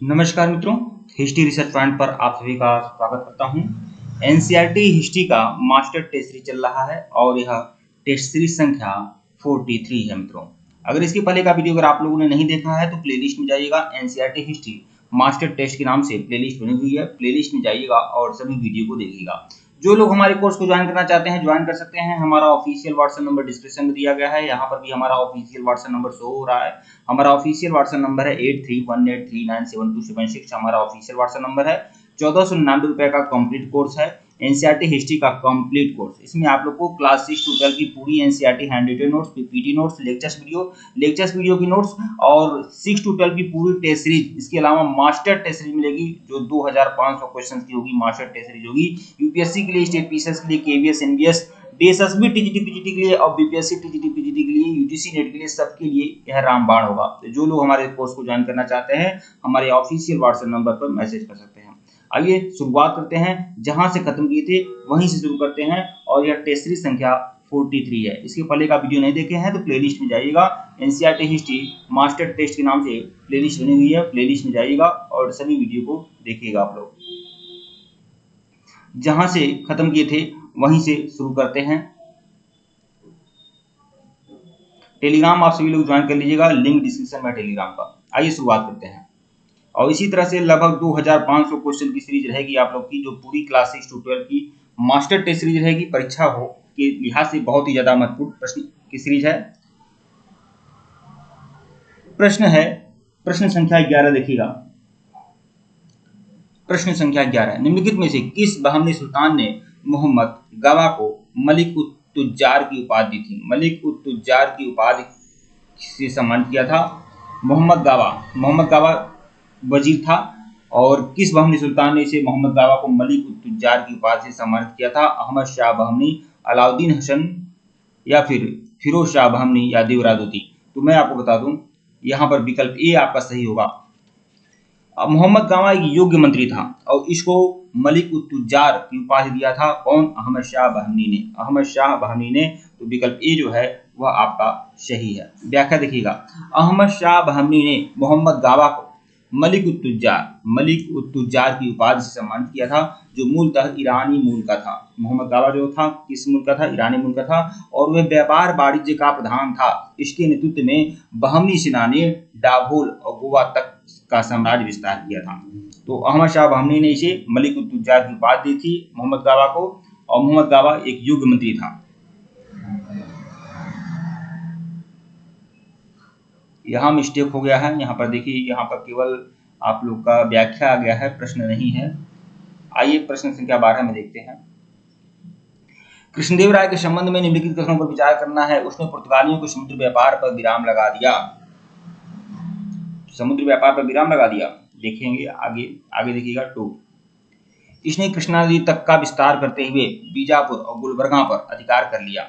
नमस्कार मित्रों, history research point पर आप सभी का स्वागत करता हूं। एनसीईआरटी हिस्ट्री का मास्टर टेस्ट सीरीज चल रहा है और यह टेस्ट सीरीज संख्या 43 है मित्रों। अगर इसके पहले का वीडियो अगर आप लोगों ने नहीं देखा है तो प्लेलिस्ट में जाइएगा। एनसीईआरटी हिस्ट्री मास्टर टेस्ट के नाम से प्लेलिस्ट बनी हुई है, प्लेलिस्ट में जाइएगा और सभी वीडियो को देखिएगा। जो लोग हमारे कोर्स को ज्वाइन करना चाहते हैं ज्वाइन कर सकते हैं। हमारा ऑफिशियल व्हाट्सएप नंबर डिस्क्रिप्शन में दिया गया है, यहाँ पर भी हमारा ऑफिशियल व्हाट्सएप नंबर शो हो रहा है। हमारा ऑफिशियल व्हाट्सएप नंबर है 8318397276। हमारा ऑफिशियल व्हाट्सएप नंबर है। 1499 रुपए का कंप्लीट कोर्स है एनसीईआरटी हिस्ट्री का कंप्लीट कोर्स। इसमें आप लोग को क्लास 6 to 12 की पूरी NCERT hand written notes, PPT notes, lectures video की नोट्स और 6 to 12 की पूरी टेस्ट सीरीज, इसके अलावा मास्टर टेस्ट सीरीज मिलेगी जो 2500 क्वेश्चंस की होगी। मास्टर टेस्ट सीरीज होगी यूपीएससी के लिए, स्टेट पीसीएस के लिए, KVS, NBS, DSSB, TGT, PGT के लिए और बीपीएससी, टीजीटी, पीजीटी के लिए, यूजीसी नेट के लिए, सबके लिए यह रामबाण होगा। तो जो लोग हमारे कोर्स को ज्वाइन करना चाहते हैं हमारे ऑफिशियल व्हाट्सएप नंबर पर मैसेज कर सकते हैं। आइए शुरुआत करते हैं, जहां से खत्म किए थे वहीं से शुरू करते हैं और यह टेस्ट सीरीज संख्या 43 है। इसके पहले का वीडियो नहीं देखे हैं तो प्लेलिस्ट में जाइएगा। एनसीईआरटी हिस्ट्री मास्टर टेस्ट के नाम से प्लेलिस्ट बनी हुई है, प्लेलिस्ट में जाइएगा और सभी वीडियो को देखिएगा आप लोग। जहां से खत्म किए थे वहीं से शुरू करते हैं। टेलीग्राम आप सभी लोग ज्वाइन कर लीजिएगा, लिंक डिस्क्रिप्शन में टेलीग्राम का। आइए शुरुआत करते हैं और इसी तरह से लगभग 2500 क्वेश्चन की सीरीज रहेगी आप लोग की, जो पूरी क्लास 6 to 12 की मास्टर टेस्ट सीरीज रहेगी। परीक्षा हो के लिहाज से बहुत ही ज्यादा महत्वपूर्ण प्रश्न की सीरीज है। प्रश्न संख्या 11 देखिएगा। प्रश्न संख्या 11, निम्नलिखित में से किस बहमनी सुल्तान ने मोहम्मद गवा को मलिक उत तुज्जार की उपाधि दी थी? मलिक उत तुज्जार की उपाधि से सम्मानित किया था मोहम्मद गावा वजीर था। और किस बहमनी सुल्तान ने इसे मोहम्मद गावा को मलिक उत तुज्जार की उपाधि से सम्मानित किया था? अहमद शाह बहमनी, अलाउद्दीन हसन या फिर फिरोज शाह बहमनी या देवरादूती। तो मैं आपको बता दूं यहाँ पर विकल्प ए आपका सही होगा। मोहम्मद गावा एक योग्य मंत्री था और इसको मलिक उत तुज्जार की उपाधि दिया था कौन? अहमद शाह बहमनी ने। तो विकल्प ए जो है वह आपका सही है। व्याख्या देखिएगा, अहमद शाह बहमनी ने मोहम्मद गावा को मलिक उत तुज्जार की उपाधि से सम्मानित किया था, जो मूलतः ईरानी मूल का था। मोहम्मद गावा जो था किस मूल का था? ईरानी मूल का था और वह व्यापार वाणिज्य का प्रधान था। इसके नेतृत्व में बहमनी सेना ने डाभोल और गोवा तक का साम्राज्य विस्तार किया था। तो अहमद शाह बहमनी ने इसे मलिक उत तुज्जार की उपाधि दी थी मोहम्मद गावा को, और मोहम्मद गावा एक योग्य मंत्री था। यहाँ मिस्टेक हो गया है, यहाँ पर देखिए, यहाँ पर केवल आप लोग का व्याख्या आ गया है, प्रश्न नहीं है। आइए प्रश्न संख्या 12 में देखते हैं। कृष्णदेव राय के संबंध में निम्नलिखित कथनों पर विचार करना है। उसने पुर्तगालियों को समुद्र व्यापार पर विराम लगा दिया। देखेंगे आगे देखिएगा। 2, इसने कृष्णा नदी तक का विस्तार करते हुए बीजापुर और गुलबर्गा पर अधिकार कर लिया।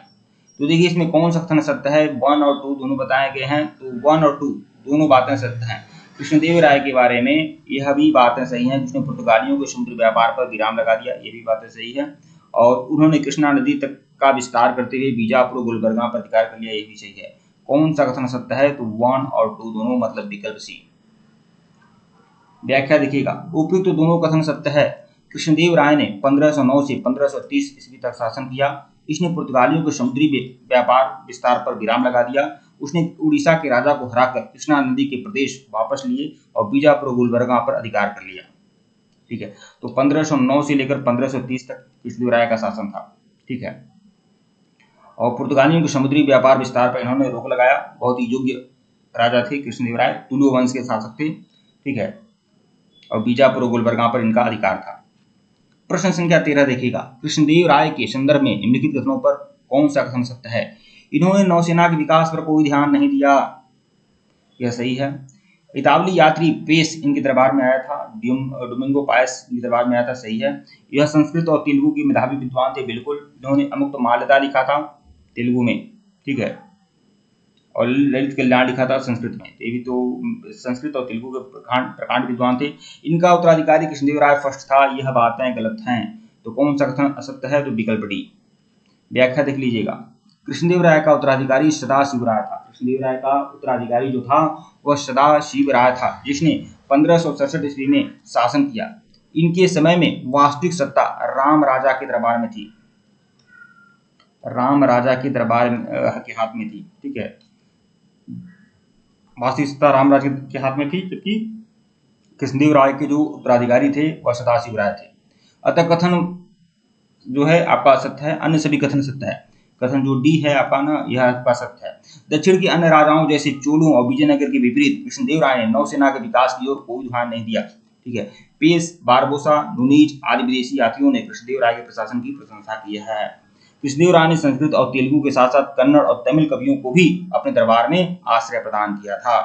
तो देखिए इसमें कौन सा कथन सत्य है? 1 और 2 दोनों बताए गए हैं, तो 1 और 2 दोनों बातें सत्य हैं। कृष्णदेव राय के बारे में यह भी बातें सही हैं, जिसने पुर्तगालियों को समुद्र व्यापार पर विराम लगा दिया, ये भी बातें सही है। और उन्होंने कृष्णा नदी तक का विस्तार करते हुए बीजापुर और गुलबर्गा पर अधिकार कर लिया, ये भी सही है। कौन सा कथन सत्य है? तो 1 और 2 दोनों, मतलब विकल्प सी। व्याख्या देखिएगा, उपयुक्त तो दोनों कथन सत्य है। कृष्णदेव राय ने 1509 से 1530 ईस्वी तक शासन किया। इसने पुर्तगालियों के समुद्री व्यापार विस्तार पर विराम लगा दिया। उसने उड़ीसा के राजा को हराकर कृष्णा नदी के प्रदेश वापस लिए और बीजापुर और गुलबर्गा पर अधिकार कर लिया। ठीक है, तो 1509 से लेकर 1530 तक कृष्णदेव राय का शासन था। ठीक है, और पुर्तगालियों के समुद्री व्यापार विस्तार पर इन्होंने रोक लगाया। बहुत ही योग्य राजा थे कृष्णदेव राय, तुलु वंश के शासक थे। ठीक है, और बीजापुर और गुलबर्गा पर इनका अधिकार था। प्रश्न संख्या 13 देखिएगा, कृष्णदेव राय के संदर्भ में निम्नलिखित कथनों पर कौन सा कथन सत्य है? इन्होंने नौसेना के विकास पर कोई ध्यान नहीं दिया, यह सही है। इतावली यात्री पेश इनके दरबार में आया था, डोमिंगो पायस इनके दरबार में आया था, सही है। यह संस्कृत और तेलुगु के मेधावी विद्वान थे, बिल्कुल। इन्होंने अमुक्त माल्यदा लिखा था तेलुगु में, ठीक है, और ललित कल्याण लिखा था संस्कृत में। ये भी तो संस्कृत और तेलुगु के प्रकांड विद्वान थे। इनका उत्तराधिकारी कृष्णदेव राय फर्स्ट था, यह बातें गलत हैं। तो कौन सा कथन असत्य है? तो विकल्प डी। व्याख्या देख लीजिएगा, कृष्णदेव राय का उत्तराधिकारी सदाशिव राय था। कृष्णदेव राय का उत्तराधिकारी जो था वह सदाशिव राय था, जिसने 1567 ईस्वी में शासन किया। इनके समय में वास्तविक सत्ता राम राजा के दरबार में थी, राम राजा के दरबार के हाथ में थी। ठीक है, वास्तविक सत्ता राम राजा के हाथ में थी, जबकि कृष्णदेव राय के जो उत्तराधिकारी थे वह सदाशिव राय थे। अतः कथन जो है आपका सत्य है, अन्य सभी कथन सत्य है। कथन जो डी है आपका ना, यह आपका सत्य है। दक्षिण के अन्य राजाओं जैसे चोलों और विजयनगर के विपरीत कृष्णदेव राय ने नौसेना के विकास की ओर कोई ध्यान नहीं दिया। ठीक है, पेश, बारबोसा, नुनीज आदि विदेशी यात्रियों ने कृष्णदेव राय के प्रशासन की प्रशंसा की है। कृष्णदेव राय ने संस्कृत और तेलुगु के साथ साथ कन्नड़ और तमिल कवियों को भी अपने दरबार में आश्रय प्रदान किया था।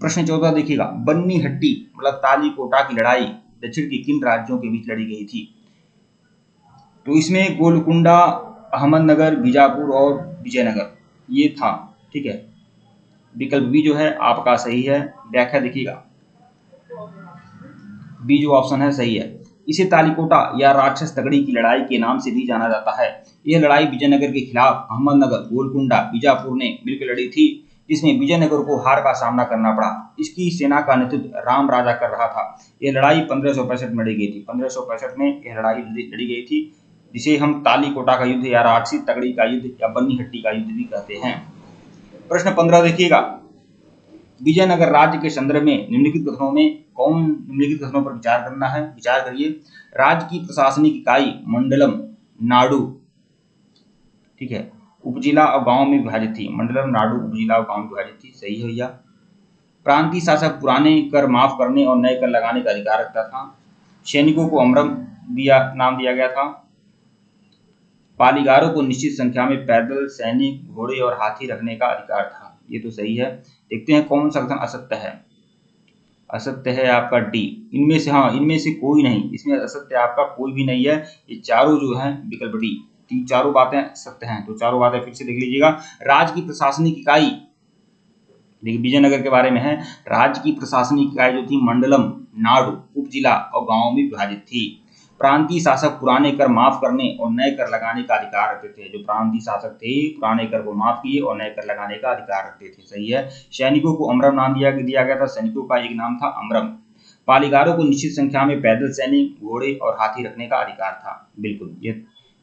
प्रश्न 14 देखिएगा, बन्नी हट्टी मतलब तालीकोटा की लड़ाई दक्षिण के किन राज्यों के बीच लड़ी गई थी? तो इसमें गोलकुंडा, अहमदनगर, बीजापुर और विजयनगर ये था। ठीक है, विकल्प बी जो है आपका सही है। व्याख्या देखिएगा, बी जो ऑप्शन है सही है। इसे तालीकोटा या राक्षस तगड़ी की लड़ाई के नाम से भी जाना जाता है। यह लड़ाई विजयनगर के खिलाफ अहमदनगर, गोलकुंडा, बीजापुर ने मिलकर लड़ी थी, जिसमें विजयनगर को हार का सामना करना पड़ा। इसकी सेना का नेतृत्व राम राजा कर रहा था। यह लड़ाई 1565 में लड़ी गई थी। 1565 में यह लड़ाई लड़ी गई थी, जिसे हम तालीकोटा का युद्ध या राक्षसी तगड़ी का युद्ध या बन्नी हट्टी का युद्ध भी कहते हैं। प्रश्न 15 देखिएगा, विजयनगर राज्य के संदर्भ में निम्नलिखित कथनों पर विचार करना है। विचार करिए। राज्य की प्रशासनिक इकाई मंडलम नाडु, ठीक है, उपजिला और गांव में विभाजित थी। मंडलम नाडु उपजिला और गांव में विभाजित थी। सही है भैया। प्रांतीय शासक पुराने कर माफ करने और नए कर लगाने का अधिकार रखता था। सैनिकों को अमरम नाम दिया गया था। पालीगारों को निश्चित संख्या में पैदल, सैनिक, घोड़े और हाथी रखने का अधिकार था। ये तो सही है। देखते हैं कौन सा कथन असत्य है। असत्य है आपका डी। इनमें से कोई नहीं, इसमें असत्य आपका कोई भी नहीं है। ये चारों जो है विकल्प डी, चारों बातें सत्य हैं। तो चारों बातें फिर से देख लीजिएगा। राज्य की प्रशासनिक इकाई, देखिए विजयनगर के बारे में है, राज्य की प्रशासनिक इकाई जो थी मंडलम नाडु उपजिला और गांवों में विभाजित थी। प्रांतीय शासक पुराने कर माफ करने और नए कर लगाने का अधिकार रखते थे। जो प्रांतीय शासक थे पुराने कर को माफ किए और नए कर लगाने का अधिकार रखते थे। सही है। सैनिकों को अमरम नाम दिया गया था। सैनिकों का एक नाम था अमरम। पालीगारों को निश्चित संख्या में पैदल, सैनिक, घोड़े और हाथी रखने का अधिकार था। बिल्कुल, ये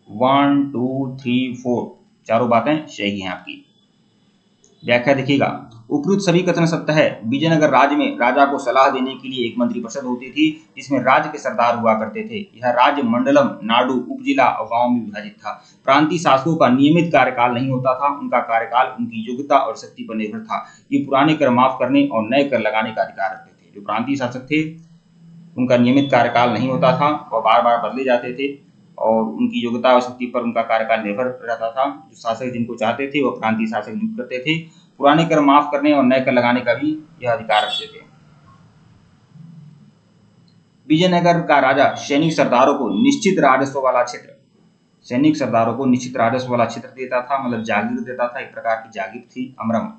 1 2 3 4 चारों बातें सही हैं आपकी। व्याख्या देखिएगा। उपयुक्त सभी कथन सत्य है। विजयनगर राज्य में राजा को सलाह देने के लिए एक मंत्रिपरिषद होती थी, जिसमें राज्य के सरदार हुआ करते थे। यह राज्य मंडलम नाडु उपजिला और गांव में विभाजित था। प्रांतीय शासकों का नियमित कार्यकाल नहीं होता था। उनका कार्यकाल उनकी योग्यता और शक्ति पर निर्भर था। ये पुराने कर माफ करने और नए कर लगाने का अधिकार रखते थे। जो प्रांतीय शासक थे उनका नियमित कार्यकाल नहीं होता था, वह बार बार बदले जाते थे और उनकी योग्यता और शक्ति पर उनका कार्यकाल निर्भर रहता था। जो शासक जिनको चाहते थे वह प्रांतीय शासक नियुक्त करते थे। पुराने कर माफ करने और नए कर लगाने का भी यह अधिकार रखते थे। विजयनगर का राजा सैनिक सरदारों को निश्चित राजस्व वाला क्षेत्र देता था, मतलब जागीर देता था। एक प्रकार की जागीर थी अमरम,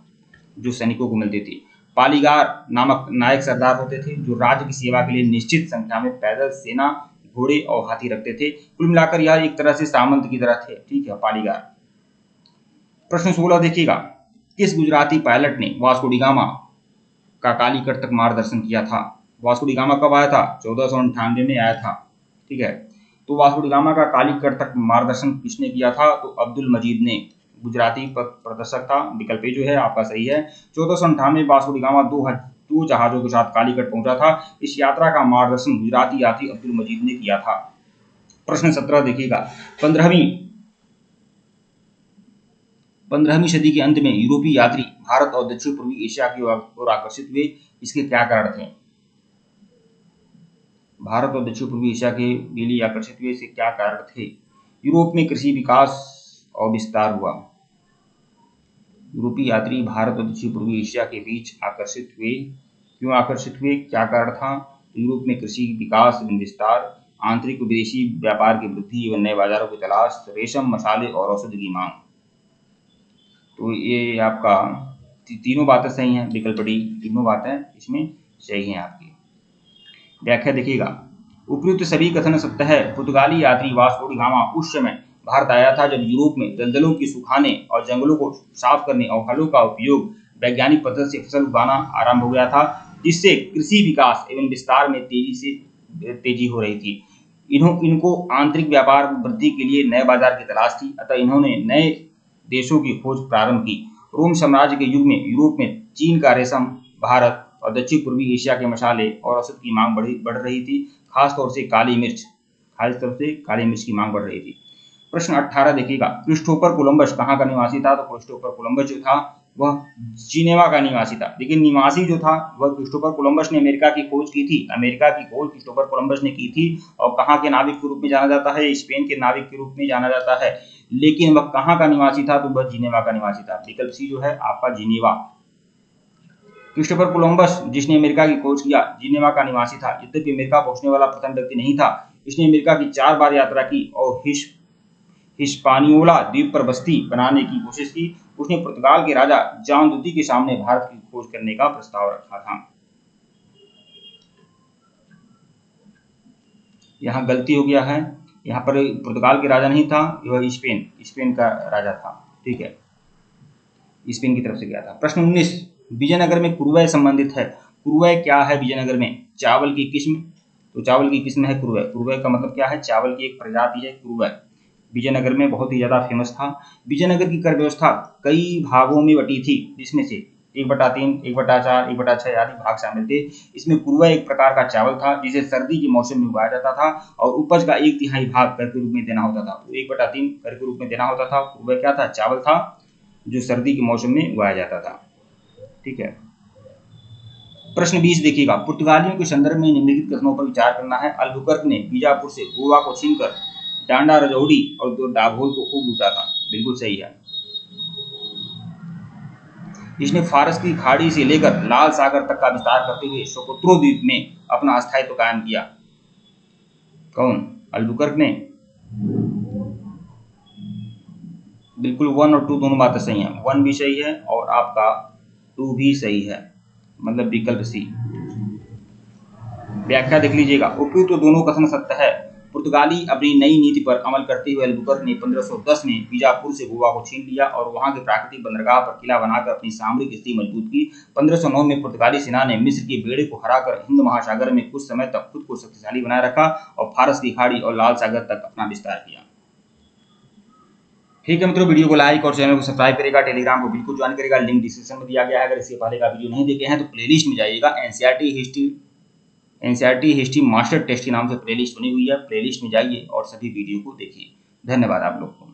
जो सैनिकों को मिलती थी। पालीगार नामक नायक सरदार होते थे, जो राज्य की सेवा के लिए निश्चित संख्या में पैदल, सेना, घोड़े और हाथी रखते थे। कुल मिलाकर यह एक तरह से सामंत की तरह थे। ठीक है, पालीगार। प्रश्न 16 देखिएगा। किस गुजराती पायलट ने वास्को डी गामा का कालीकट तक मार्गदर्शन किया था? वास्को डी गामा कब आया था? 1498 में आया था। ठीक है, तो वास्को डी गामा का कालीकट तक मार्गदर्शन किसने किया था? तो अब्दुल मजीद ने, गुजराती प्रदर्शक था। विकल्प जो है आपका सही है। 1498 में वास्को डी गामा दो जहाजों के साथ कालीकट पहुंचा था। इस यात्रा का मार्गदर्शन गुजराती यात्री अब्दुल मजीद ने किया था। प्रश्न 17 देखिएगा। 15वीं सदी के अंत में यूरोपीय यात्री भारत और दक्षिण पूर्वी एशिया की ओर आकर्षित हुए। इसके क्या कारण थे? भारत और दक्षिण पूर्वी एशिया के लिए आकर्षित हुए, इसके क्या कारण थे? यूरोप में कृषि विकास और विस्तार हुआ। यूरोपीय यात्री भारत और दक्षिण पूर्वी एशिया के बीच आकर्षित हुए। क्यों आकर्षित हुए, क्या कारण था? यूरोप में कृषि विकास एवं विस्तार, आंतरिक व विदेशी व्यापार की वृद्धि एवं नए बाजारों की तलाश, रेशम, मसाले और औषधि की मांग। तो ये आपका तीनों बातें सही हैं। विकल्प डी, तीनों बातें इसमें सही हैं आपकी। व्याख्या देखिएगा। उपयुक्त सभी कथन सत्य है। पुर्तगाली यात्री वास्को डी गामा उस समय भारत आया था जब यूरोप में दलदलों की सुखाने और जंगलों को साफ करने और हलों का उपयोग वैज्ञानिक पद्धति से फसल उगाना आरंभ हो गया था। जिससे कृषि विकास एवं विस्तार में तेजी हो रही थी। इनको आंतरिक व्यापार वृद्धि के लिए नए बाजार की तलाश थी, अतः इन्होंने नए देशों की खोज प्रारंभ की। रोम साम्राज्य के युग में यूरोप में चीन का रेशम, भारत और दक्षिण पूर्वी एशिया के मसाले और औषध की मांग बढ़ रही थी। खासतौर से काली मिर्च की मांग बढ़ रही थी। प्रश्न 18 देखिएगा, क्रिस्टोफर कोलंबस कहाँ का निवासी था? तो क्रिस्टोफर कोलंबस जो था वह जिनेवा का निवासी था। लेकिन निवासी जो था वह क्रिस्टोफर कोलंबस ने अमेरिका की खोज की थी। अमेरिका की खोज क्रिस्टोफर कोलंबस ने की थी और कहाँ के नाविक के रूप में जाना जाता है? स्पेन के नाविक के रूप में जाना जाता है। लेकिन वह कहाँ का निवासी था? तो वह जिनेवा का निवासी था। विकल्प सी जो है आपका जिनेवा। क्रिस्टोफर कोलंबस जिसने अमेरिका की खोज किया जिनेवा का निवासी था। यद्यपि अमेरिका पहुंचने वाला प्रथम व्यक्ति नहीं था। इसने अमेरिका की 4 बार यात्रा की और हिस्पानियोला द्वीप पर बस्ती बनाने की कोशिश की। उसने पुर्तगाल के राजा जॉन द्वितीय के सामने भारत की खोज करने का प्रस्ताव रखा था। यहाँ गलती हो गया है, यहाँ पर पुर्तगाल के राजा नहीं था, यह स्पेन का राजा था। ठीक है, स्पेन की तरफ से गया था। प्रश्न 19, विजयनगर में कुरुवै संबंधित है। कुरुवै क्या है विजयनगर में? चावल की किस्म। तो चावल की किस्म है कुरुवै। कुरुवै का मतलब क्या है? चावल की एक प्रजाति है कुरुवै। विजयनगर में बहुत ही ज्यादा फेमस था। विजयनगर की कर व्यवस्था कई भागों में बटी थी, जिसमें से 1/3, 1/4, 1/6 आदि भाग शामिल थे। इसमें कुरुवै एक प्रकार का चावल था जिसे सर्दी के मौसम में उगाया जाता था और उपज का 1/3 भाग कर के रूप में देना होता था। तो 1/3 कर के रूप में देना होता था। कुरुवै क्या था? चावल था जो सर्दी के मौसम में उगाया जाता था। ठीक है। प्रश्न 20 देखिएगा, पुर्तगालियों के संदर्भ में निम्नलिखित कथनों पर विचार करना है। अल्बुकर्क ने बीजापुर से गोवा को छीनकर डांडा, रजौड़ी और दाभोल को खूब लूटा था। बिल्कुल सही है। इसने फारस की खाड़ी से लेकर लाल सागर तक का विस्तार करते हुए सोकोत्रो द्वीप में अपना अस्थायित्व कायम किया। कौन? अल्बुकर्क ने। बिल्कुल 1 और 2 दोनों बातें सही हैं। 1 भी सही है और आपका 2 भी सही है, मतलब विकल्प सी। व्याख्या देख लीजिएगा, उपयुक्त तो दोनों कथन सत्य है। पुर्तगाली अपनी नई नीति पर अमल करते हुए अल्बुकर्क ने 1510 में बीजापुर से गोवा को छीन लिया और वहां के प्राकृतिक बंदरगाह पर किला बनाकर अपनी सामरिक स्थिति मजबूत की। 1509 में पुर्तगाली सेना ने मिस्र के बेड़े को हराकर हिंद महासागर में कुछ समय तक खुद को शक्तिशाली बनाए रखा और फारस की खाड़ी और लाल सागर तक अपना विस्तार किया। ठीक है मित्रों, वीडियो को लाइक और चैनल को सब्सक्राइब करेगा, टेलीग्राम को बिल्कुल ज्वाइन करेगा, लिंक डिस्क्रिप्शन में दिया गया है। अगर इससे पहले का वीडियो नहीं देखे हैं तो प्लेलिस्ट में जाइएगा। एनसीईआरटी हिस्ट्री मास्टर टेस्ट के नाम से प्लेलिस्ट बनी हुई है, प्लेलिस्ट में जाइए और सभी वीडियो को देखिए। धन्यवाद आप लोग को।